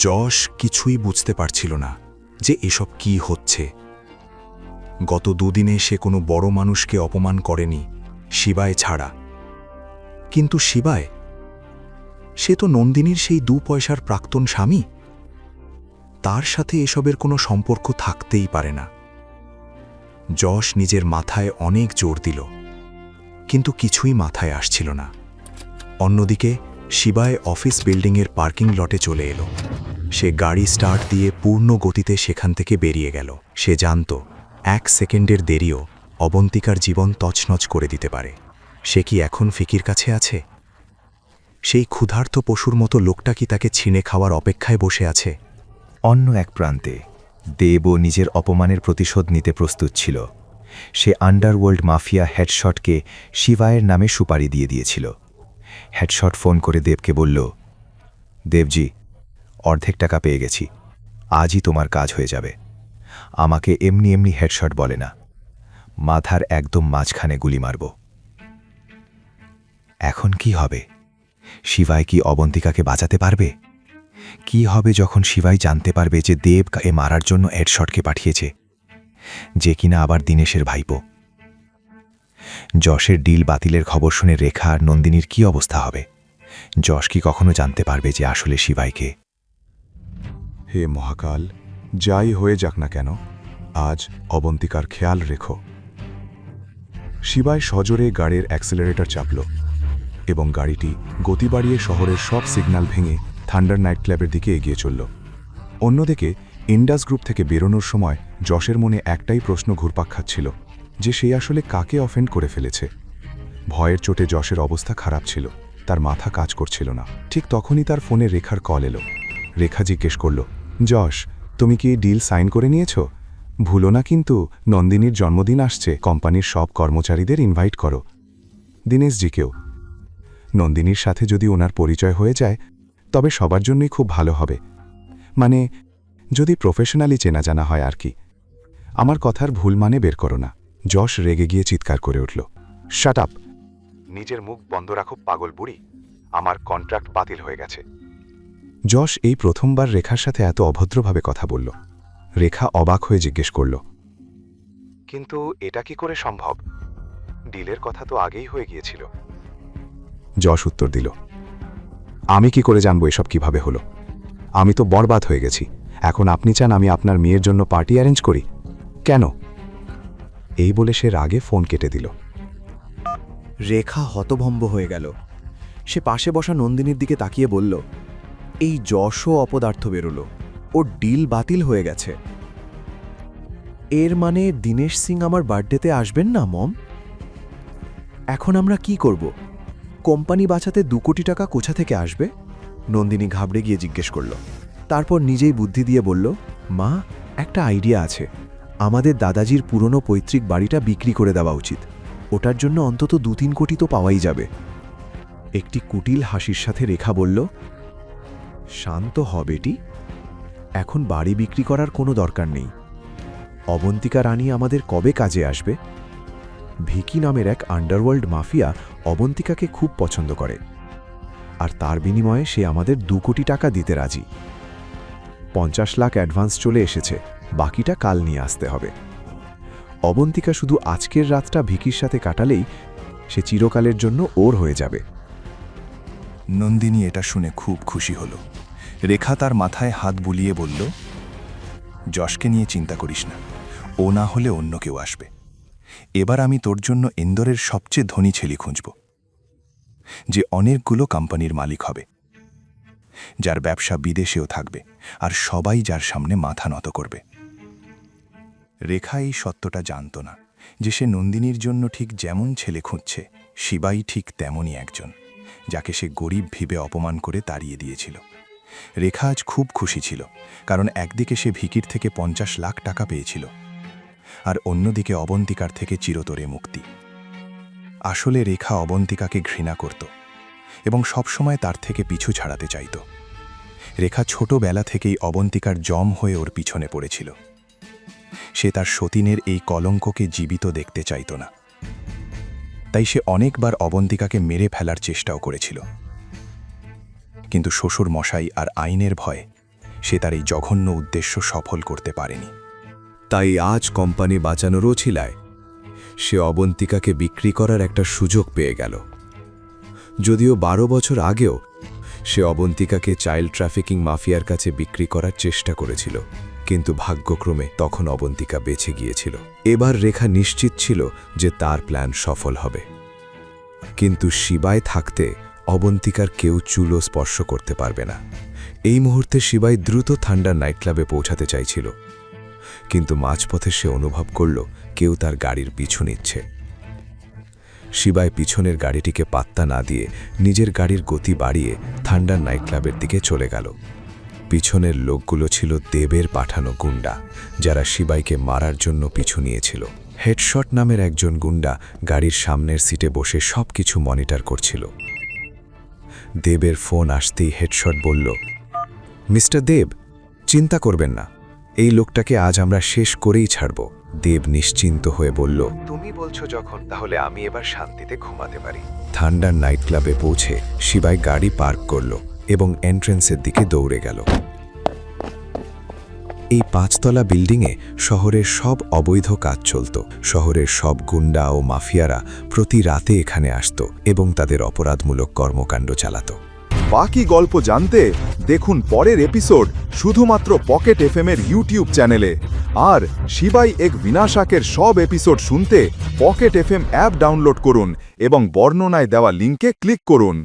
যশ কিছুই বুঝতে পারছিল না যে এসব কি হচ্ছে। গত দুদিনে সে কোনো বড় মানুষকে অপমান করেনি, শিবায় ছাড়া। কিন্তু শিবায়, সে তো নন্দিনীর সেই 2 পয়সার প্রাক্তন স্বামী। তার সাথে এসবের কোনো সম্পর্ক থাকতেই পারে না। যশ নিজের মাথায় অনেক জোর দিল, কিন্তু কিছুই মাথায় আসছিল না। অন্যদিকে শিবায় অফিস বিল্ডিংয়ের পার্কিং লটে চলে এলো। সে গাড়ি স্টার্ট দিয়ে পূর্ণ গতিতে সেখান থেকে বেরিয়ে গেল। সে জানত 1 সেকেন্ডের দেরিও অবন্তিকার জীবন তছনছ করে দিতে পারে। সে কি এখন ফিকির কাছে আছে? সেই ক্ষুধার্ত পশুর মতো লোকটা কি তাকে ছিনে খাওয়ার অপেক্ষায় বসে আছে? অন্য এক প্রান্তে দেবও নিজের অপমানের প্রতিশোধ নিতে প্রস্তুত ছিল। সে আন্ডারওয়ার্ল্ড মাফিয়া হেডশটকে শিবায়ের নামে সুপারি দিয়ে দিয়েছিল। হেডশট ফোন করে দেবকে বলল, দেবজি, অর্ধেক টাকা পেয়ে গেছি, আজই তোমার কাজ হয়ে যাবে। আমাকে এমনি এমনি হেডশট বলে না, মাথার একদম মাঝখানে গুলি মারব। এখন কি হবে? শিবায় কি অবন্তিকাকে বাঁচাতে পারবে? কি হবে যখন শিবাই জানতে পারবে যে দেব এ মারার জন্য হেডশটকে পাঠিয়েছে, যে কিনা আবার দীনেশের ভাইপো? যশের ডিল বাতিলের খবর শুনে রেখা আর নন্দিনীর কি অবস্থা হবে? যশ কি কখনো জানতে পারবে যে আসলে শিবাইকে? হে মহাকাল, যাই হয়ে যাক না কেন, আজ অবন্তিকার খেয়াল রেখো। শিবায় সজোরে গাড়ির অ্যাক্সেলারেটর চাপল এবং গাড়িটি গতি বাড়িয়ে শহরের সব সিগন্যাল ভেঙে থান্ডার নাইট ক্লাবের দিকে এগিয়ে চলল। অন্যদিকে ইন্ডাস গ্রুপ থেকে বেরোনোর সময় যশের মনে একটাই প্রশ্ন ঘুরপাক খাচ্ছিল, যে সে আসলে কাকে অফেন্ড করে ফেলেছে। ভয়ের চোটে যশের অবস্থা খারাপ ছিল, তার মাথা কাজ করছিল না। ঠিক তখনই তার ফোনে রেখার কল এলো। রেখা জিজ্ঞেস করল, যশ, তুমি কি ডিল সাইন করে নিয়েছ? ভুলো না কিন্তু, নন্দিনীর জন্মদিন আসছে, কোম্পানির সব কর্মচারীদের ইনভাইট করো, দীনেশজিকেও। নন্দিনীর সাথে যদি ওনার পরিচয় হয়ে যায় তবে সবার জন্যই খুব ভালো হবে, মানে যদি প্রফেশনালি চেনা জানা হয় আর কি। আমার কথার ভুল মানে বের করো না। যশ রেগে গিয়ে চিৎকার করে উঠল, শাট আপ! নিজের মুখ বন্ধ রাখো পাগল বুড়ি, আমার কন্ট্রাক্ট বাতিল হয়ে গেছে। যশ এই প্রথমবার রেখার সাথে এত অভদ্রভাবে কথা বলল। রেখা অবাক হয়ে জিজ্ঞেস করল, কিন্তু এটা কি করে সম্ভব? ডিলের কথা তো আগেই হয়ে গিয়েছিল। যশ উত্তর দিল, আমি কি করে জানবো এসব কিভাবে হলো? আমি তো বরবাদ হয়ে গেছি। এখন আপনি চান আমি আপনার মেয়ের জন্য পার্টি অ্যারেঞ্জ করি? কেন? এই বলে সে রাগে ফোন কেটে দিল। রেখা হতভম্ব হয়ে গেল। সে পাশে বসা নন্দিনীর দিকে তাকিয়ে বলল, এই যশও অপদার্থ বেরোলো, ওর ডিল বাতিল হয়ে গেছে। এর মানে দীনেশ সিং আমার বার্থডেতে আসবেন না মম? এখন আমরা কি করব? কোম্পানি বাঁচাতে 2 কোটি টাকা কোথা থেকে আসবে? নন্দিনী ঘাবড়ে গিয়ে জিজ্ঞেস করল। তারপর নিজেই বুদ্ধি দিয়ে বলল, মা, একটা আইডিয়া আছে। আমাদের দাদাজির পুরনো পৈতৃক বাড়িটা বিক্রি করে দেওয়া উচিত। ওটার জন্য অন্তত 2-3 কোটি তো পাওয়াই যাবে। একটি কুটিল হাসির সাথে রেখা বলল, শান্ত হ বেটি, এখন বাড়ি বিক্রি করার কোনো দরকার নেই। অবন্তিকা রানী আমাদের কবে কাজে আসবে? ভিকি নামের এক আন্ডারওয়ার্ল্ড মাফিয়া অবন্তিকাকে খুব পছন্দ করে, আর তার বিনিময়ে সে আমাদের 2 কোটি টাকা দিতে রাজি। 50 লাখ অ্যাডভান্স চলে এসেছে, বাকিটা কাল নিয়ে আসতে হবে। অবন্তিকা শুধু আজকের রাতটা ভিকির সাথে কাটালেই সে চিরকালের জন্য ওর হয়ে যাবে। নন্দিনী এটা শুনে খুব খুশি হল। রেখা তার মাথায় হাত বুলিয়ে বলল, যশকে নিয়ে চিন্তা করিস না, ও না হলে অন্য কেউ আসবে। এবার আমি তোর জন্য ইন্দোরের সবচেয়ে ধনী ছেলে খুঁজব, যে অনেকগুলো কোম্পানির মালিক হবে, যার ব্যবসা বিদেশেও থাকবে, আর সবাই যার সামনে মাথা নত করবে। রেখা এই সত্যটা জানত না যে সে নন্দিনীর জন্য ঠিক যেমন ছেলে খুঁজছে, শিবাই ঠিক তেমনই একজন, যাকে সে গরিব ভেবে অপমান করে তাড়িয়ে দিয়েছিল। রেখা আজ খুব খুশি ছিল, কারণ একদিকে সে ভিকির থেকে 50 লাখ টাকা পেয়েছিল, আর অন্যদিকে অবন্তিকার থেকে চিরতরে মুক্তি। আসলে রেখা অবন্তিকাকে ঘৃণা করত এবং সবসময় তার থেকে পিছু ছাড়াতে চাইত। রেখা ছোটবেলা থেকেই অবন্তিকার জম হয়ে ওর পিছনে পড়েছিল। সে তার সতীনের এই কলঙ্ককে জীবিত দেখতে চাইত না, তাই সে অনেকবার অবন্তিকাকে মেরে ফেলার চেষ্টাও করেছিল। কিন্তু শ্বশুর মশাই আর আইনের ভয়ে সে তার এই জঘন্য উদ্দেশ্য সফল করতে পারেনি। তাই আজ কোম্পানি বাঁচানোরও ছিলায় সে অবন্তিকাকে বিক্রি করার একটা সুযোগ পেয়ে গেল। যদিও 12 বছর আগেও সে অবন্তিকাকে চাইল্ড ট্রাফিকিং মাফিয়ার কাছে বিক্রি করার চেষ্টা করেছিল, কিন্তু ভাগ্যক্রমে তখন অবন্তিকা বেঁচে গিয়েছিল। এবার রেখা নিশ্চিত ছিল যে তার প্ল্যান সফল হবে, কিন্তু শিবায় থাকতে অবন্তিকার কেউ চুলও স্পর্শ করতে পারবে না। এই মুহূর্তে শিবাই দ্রুত থান্ডার নাইট ক্লাবে পৌঁছাতে চাইছিল, কিন্তু মাঝপথে সে অনুভব করল কেউ তার গাড়ির পিছু নিচ্ছে। শিবাই পিছনের গাড়িটিকে পাত্তা না দিয়ে নিজের গাড়ির গতি বাড়িয়ে থান্ডার নাইট ক্লাবের দিকে চলে গেল। পিছনের লোকগুলো ছিল দেবের পাঠানো গুন্ডা, যারা শিবাইকে মারার জন্য পিছু নিয়েছিল। হেডশট নামের একজন গুন্ডা গাড়ির সামনের সিটে বসে সবকিছু মনিটর করছিল। দেবের ফোন আসতেই হেডশট বলল, মিস্টার দেব, চিন্তা করবেন না, এই লোকটাকে আজ আমরা শেষ করেই ছাড়ব। দেব নিশ্চিন্ত হয়ে বলল, তুমি বলছো যখন, তাহলে আমি এবার শান্তিতে ঘুমাতে পারি। থান্ডার নাইট ক্লাবে পৌঁছে শিবাই গাড়ি পার্ক করল এবং এন্ট্রেন্সের দিকে দৌড়ে গেল। এই 5 তলা বিল্ডিংয়ে শহরের সব অবৈধ কাজ চলত। শহরের সব গুন্ডা ও মাফিয়ারা প্রতি রাতে এখানে আসত এবং তাদের অপরাধমূলক কর্মকাণ্ড চালাত। বাকি গল্প জানতে দেখুন পরের এপিসোড শুধুমাত্র পকেট এফএম-এর ইউটিউব চ্যানেলে। আর শিবাই এক বিনাশাকের সব এপিসোড শুনতে পকেট এফএম অ্যাপ ডাউনলোড করুন এবং বর্ণনায় দেওয়া লিঙ্কে ক্লিক করুন।